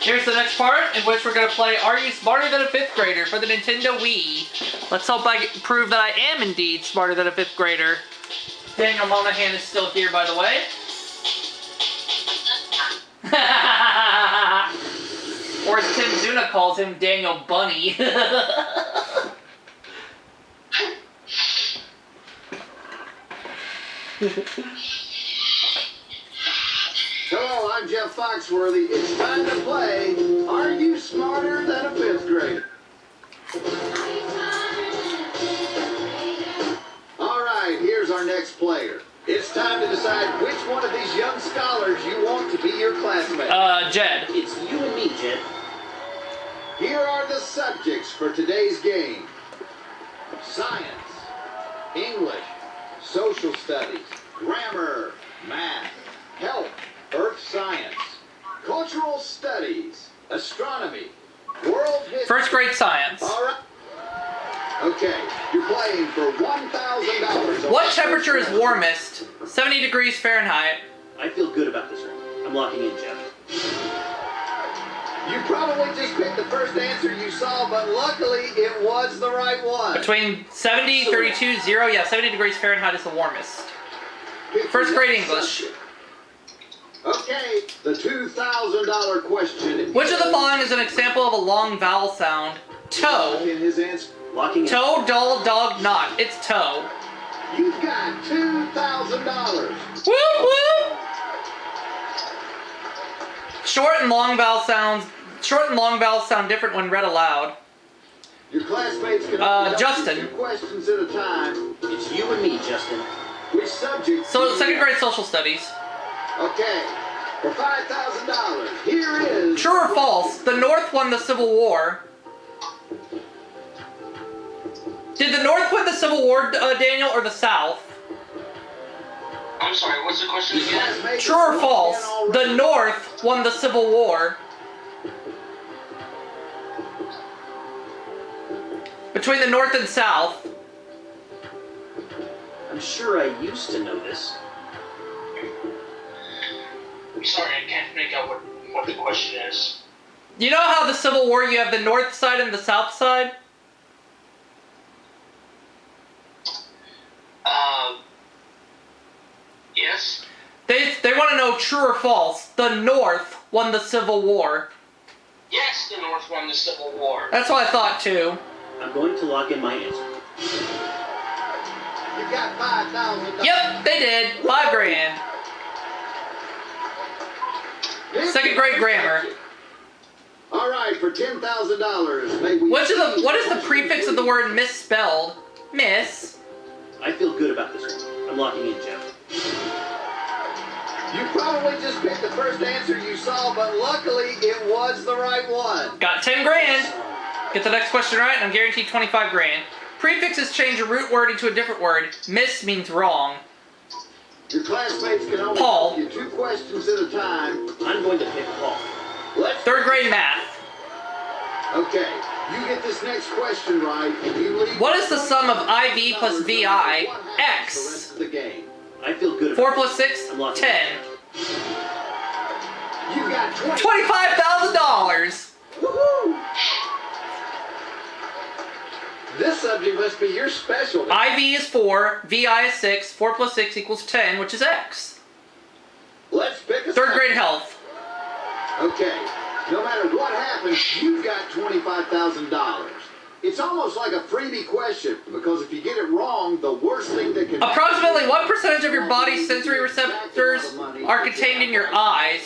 Here's the next part in which we're going to play Are You Smarter Than a 5th Grader for the Nintendo Wii. Let's hope I prove that I am indeed smarter than a 5th grader. Daniel Monahan is still here, by the way. Or as Tim Zuna calls him, Daniel Bunny. Hello, I'm Jeff Foxworthy. It's time to play Are You Smarter Than a 5th Grader? Alright, here's our next player. It's time to decide which one of these young scholars you want to be your classmate. Jed. It's you and me, Jed. Here are the subjects for today's game. Science, English, social studies, grammar, math, health, earth science, cultural studies, astronomy, world history. First grade science. All right. Okay, you're playing for $1,000. What temperature is warmest? 70 degrees Fahrenheit. I feel good about this one. I'm locking in, Jeff. You probably just picked the first answer you saw, but luckily it was the right one. Between 70, 32, 0. Yeah, 70 degrees Fahrenheit is the warmest. First grade English. Okay, the $2,000 question. Which of the following is an example of a long vowel sound? Toe. In his answer. Locking in. Toe, dull, dog, not. It's toe. You've got $2,000. Woo woo! Short and long vowel sound different when read aloud. Your classmates can only Justin. ask 2 questions at a time. It's you and me, Justin. Which subject? So, second grade social studies. Okay, for $5,000, here is... True or false? The North won the Civil War. Did the North win the Civil War, Daniel, or the South? I'm sorry, what's the question again? True or false? The North won the Civil War. Between the North and South. I'm sure I used to know this. I'm sorry, I can't make out what the question is. You know how the Civil War, you have the North side and the South side? Yes? They want to know true or false. The North won the Civil War. Yes, the North won the Civil War. That's what I thought too. I'm going to lock in my answer. You got $5,000. Yep, they did. $5,000. Second grade grammar. All right, for $10,000, maybe. What is the prefix of the word misspelled? Miss. I feel good about this one. I'm locking in, Jeff. You probably just picked the first answer you saw, but luckily it was the right one. Got $10,000. Get the next question right, and I'm guaranteed $25,000. Prefixes change a root word into a different word. Miss means wrong. Your classmates can only Paul. ask you 2 questions at a time. I'm going to pick Paul. Third grade math. Okay, you get this next question right, and you leave. What is the sum of IV plus VI? X. The rest of the game. I feel good 4 about plus 6? I'm locked 10. You got $25,000. Woohoo! This subject must be your specialty. IV is 4, VI is 6, 4 plus 6 equals 10, which is X. Let's pick a Third subject. grade health. Okay, no matter what happens, you've got $25,000. It's almost like a freebie question, because if you get it wrong, the worst thing that can Approximately what percentage of your body's sensory receptors are contained in your eyes?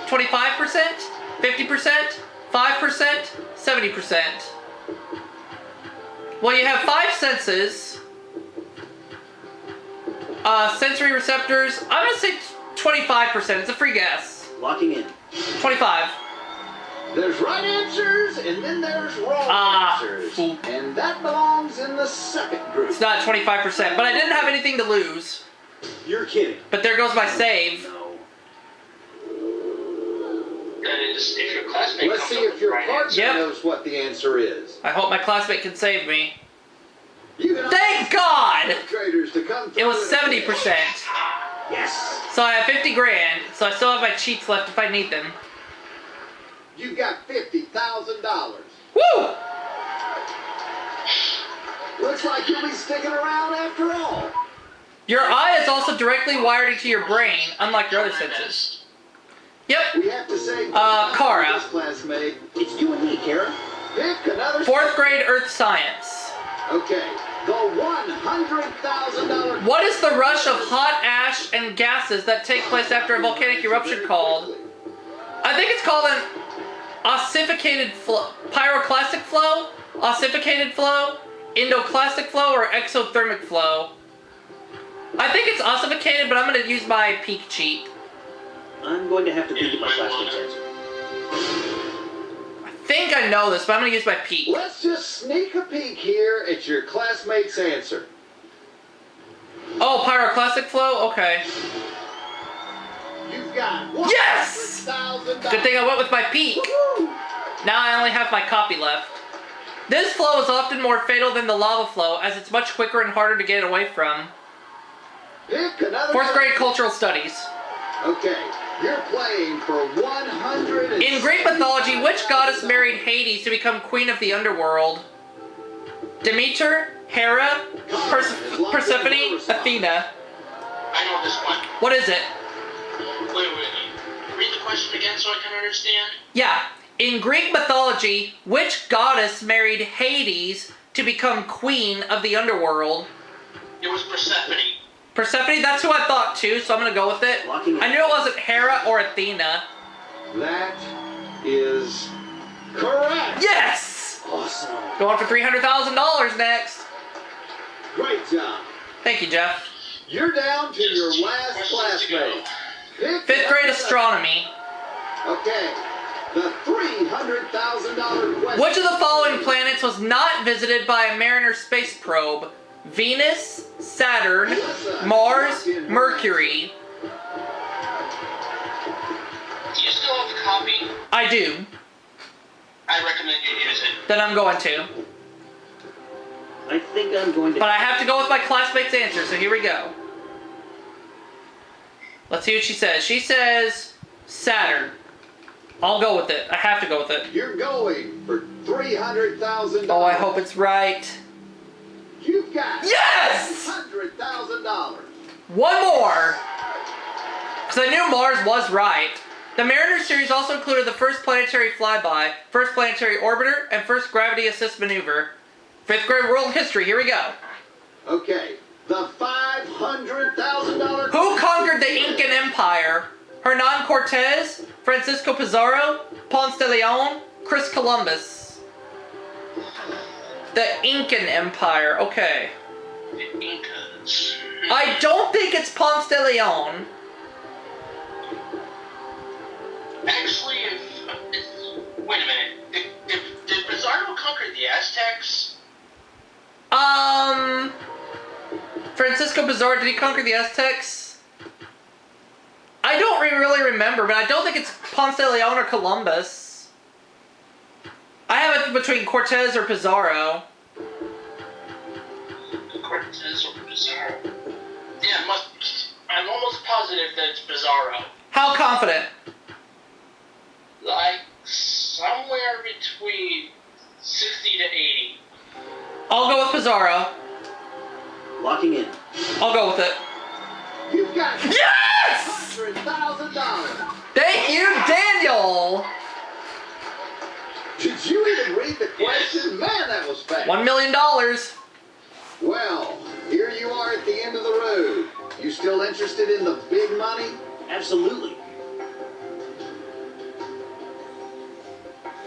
25%? 50%? 5%? 70%? Well, you have 5 senses. Sensory receptors, I'm going to say 25%. It's a free guess. Locking in. 25. There's right answers, and then there's wrong answers. Fool. And that belongs in the second group. It's not 25%, but I didn't have anything to lose. You're kidding. But there goes my save. No. If your classmate Let's comes see up if with your the right partner answer. Yep. knows what the answer is. I hope my classmate can save me. You can Thank God! traders to come through It was and- 70%. Yes. So I have $50,000, so I still have my cheats left if I need them. you've got $50,000. Woo! Looks like you'll be sticking around after all. Your eye is also directly wired into your brain, unlike your other senses. Yep. We have to say, Kara. this classmate. It's you and me, Kara. Pick another. 4th grade Earth Science. Okay, the $100,000. What is the rush of hot ash and gases that take place after a volcanic eruption called? I think it's called an ossificated flow, pyroclastic flow, ossificated flow, endoclastic flow, or exothermic flow. I think it's ossificated, but I'm going to use my peek cheat. I'm going to have to peek at my classmate's answer. I think I know this, but I'm going to use my peek. Let's just sneak a peek here at your classmate's answer. Oh, pyroclastic flow? Okay. You've got Yes! $100,000. Good thing I went with my peek. Woo-hoo! Now I only have my copy left. This flow is often more fatal than the lava flow, as it's much quicker and harder to get away from. Pick another. 4th grade cultural studies. Okay, you're playing for 100. In Greek mythology, which goddess married Hades to become queen of the underworld? Demeter, Hera, Persephone, Athena. I know this one. What is it? Wait. Read the question again so I can understand. Yeah. In Greek mythology, which goddess married Hades to become queen of the underworld? It was Persephone. Persephone? That's who I thought too, so I'm gonna go with it. I knew it wasn't Hera or Athena. That is correct. Yes! Awesome. Going for $300,000 next. Great job. Thank you, Jeff. You're down to your last classmate. Pick 5th grade another- astronomy. Okay, the $300,000 question. Which of the following planets was not visited by a Mariner space probe? Venus, Saturn, Mars, Mercury. Do you still have the copy? I do. I recommend you use it. Then I'm going to. I think I'm going to... But I have to go with my classmate's answer, so here we go. Let's see what she says. She says Saturn. I'll go with it. I have to go with it. You're going for $300,000. Oh, I hope it's right. You've got Yes! $100,000. One more! Because I knew Mars was right. The Mariner series also included the first planetary flyby, first planetary orbiter, and first gravity assist maneuver. 5th grade world history, here we go. Okay, the $500,000. Who conquered the Incan Empire? Hernan Cortez, Francisco Pizarro, Ponce de Leon, Chris Columbus. The Incan Empire, okay. The Incas. I don't think it's Ponce de Leon. Actually, wait a minute. Did Pizarro conquer the Aztecs? Francisco Pizarro, did he conquer the Aztecs? I don't really remember, but I don't think it's Ponce de Leon or Columbus. I have it between Cortez or Pizarro. Cortez or Pizarro? Yeah, I'm almost positive that it's Pizarro. How confident? Like, somewhere between 60 to 80. I'll go with Pizarro. Locking in. I'll go with it. You've got Yes! $100,000. Thank you, Daniel! Did you even read the question? Man, that was fast. $1 million. Well, here you are at the end of the road. You still interested in the big money? Absolutely.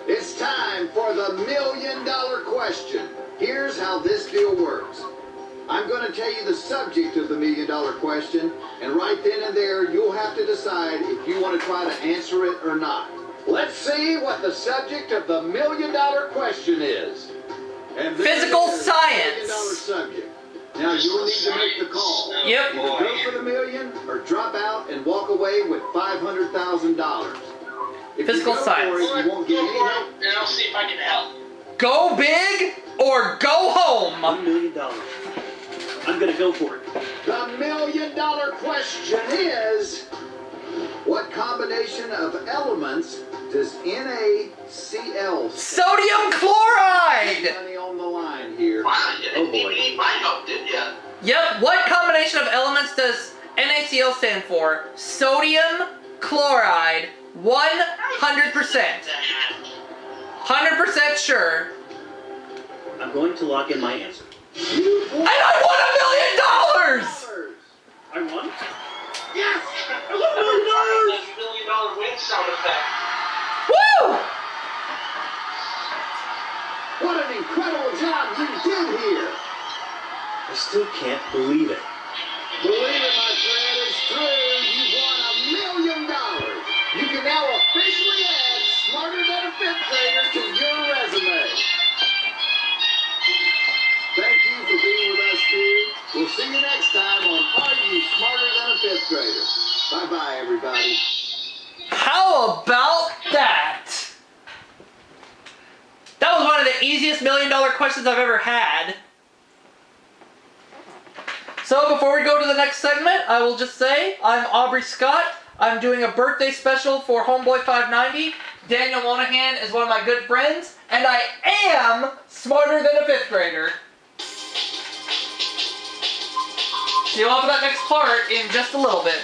It's time for the $1 million question. Here's how this deal works. I'm going to tell you the subject of the $1 million question, and right then and there, you'll have to decide if you want to try to answer it or not. Let's see what the subject of the $1 million question is. And there Physical it is, science. $1 million subject. Now you will need to make the call. Yep. Either go for the million or drop out and walk away with $500,000. If Physical you go science. for it, you won't get any help. And I'll see if I can help. Go big or go home. $1 million. I'm gonna go for it. The $1 million question is, What combination of elements does NaCl? Sodium chloride! Money on the line here. Wow, you Oh didn't even boy. eat my note, did you? Yep, what combination of elements does NaCl stand for? Sodium chloride. 100%. 100% sure. I'm going to lock in my answer. And I won $1 million! I won? Yes! $1 million wing sound effect. Woo! What an incredible job you did here! I still can't believe it. Believe it, my friend, it's true. You won $1 million. You can now officially add Smarter Than a Fifth Grader to your resume. Thank you for being with us, too. We'll see you next time on Are You Smarter Than a Fifth Grader? Bye-bye, everybody. How about that? That was one of the easiest $1 million questions I've ever had. So before we go to the next segment, I will just say I'm Aubrey Scott. I'm doing a birthday special for Homeboy590. Daniel Monahan is one of my good friends, and I am smarter than a fifth grader. See you all for that next part in just a little bit.